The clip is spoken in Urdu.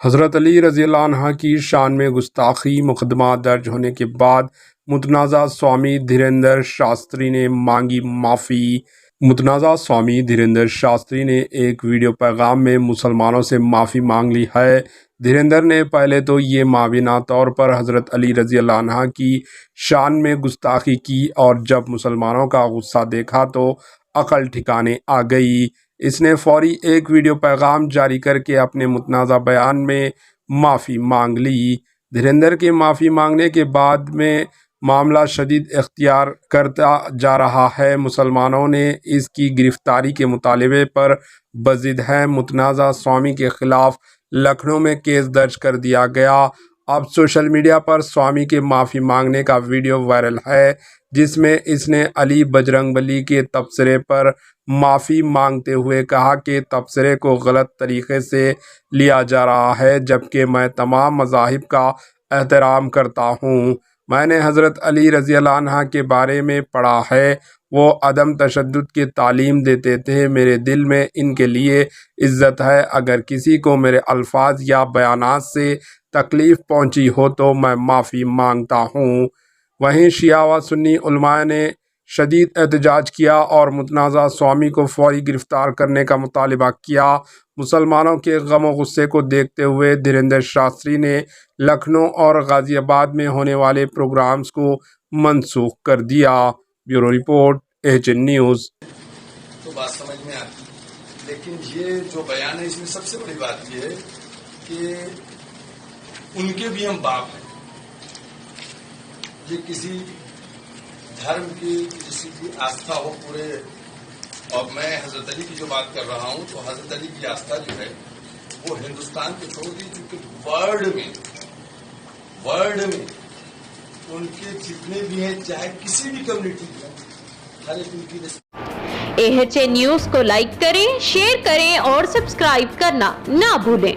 حضرت علی رضی اللہ عنہ کی شان میں گستاخی مقدمہ درج ہونے کے بعد متنازع سوامی دھیریندر شاستری نے مانگی معافی۔ متنازع سوامی دھیریندر شاستری نے ایک ویڈیو پیغام میں مسلمانوں سے معافی مانگ لی ہے۔ دھیریندر نے پہلے تو یہ مابینہ طور پر حضرت علی رضی اللہ عنہ کی شان میں گستاخی کی اور جب مسلمانوں کا غصہ دیکھا تو عقل ٹھکانے آ گئی۔ اس نے فوری ایک ویڈیو پیغام جاری کر کے اپنے متنازع بیان میں معافی مانگ لی۔ دھیریندر کے معافی مانگنے کے بعد میں معاملہ شدید اختیار کرتا جا رہا ہے۔ مسلمانوں نے اس کی گرفتاری کے مطالبے پر بضد ہیں۔ متنازع سوامی کے خلاف لکھنؤ میں کیس درج کر دیا گیا۔ اب سوشل میڈیا پر سوامی کے معافی مانگنے کا ویڈیو وائرل ہے، جس میں اس نے علی بجرنگ بلی کے تبصرے پر معافی مانگتے ہوئے کہا کہ تبصرے کو غلط طریقے سے لیا جا رہا ہے، جبکہ میں تمام مذاہب کا احترام کرتا ہوں۔ میں نے حضرت علی رضی اللہ عنہ کے بارے میں پڑھا ہے، وہ عدم تشدد کی تعلیم دیتے تھے۔ میرے دل میں ان کے لیے عزت ہے۔ اگر کسی کو میرے الفاظ یا بیانات سے تکلیف پہنچی ہو تو میں معافی مانگتا ہوں۔ وہیں شیعہ و سنی علماء نے شدید احتجاج کیا اور متنازع سوامی کو فوری گرفتار کرنے کا مطالبہ کیا۔ مسلمانوں کے غم و غصے کو دیکھتے ہوئے دھیریندر شاستری نے لکھنؤ اور غازی آباد میں ہونے والے پروگرامز کو منسوخ کر دیا۔ Bureau report AHN news. تو بات سمجھ میں آتی، لیکن یہ جو بیان ہے اس میں سب سے بڑی بات یہ ہے کہ ان کے بھی ہم باپ ہیں۔ یہ کسی دھرم کی، کسی کی آستھا ہو پورے، اور میں حضرت علی کی جو بات کر رہا ہوں تو حضرت علی کی آستھا جو ہے وہ ہندوستان کو چھوڑ دی، کیونکہ ورلڈ میں ان کے جتنے بھی ہیں، چاہے کسی بھی کمیونٹی کے، ہر ایک ان کی AHN نیوز کو لائک کریں، شیئر کریں اور سبسکرائب کرنا نہ بھولیں۔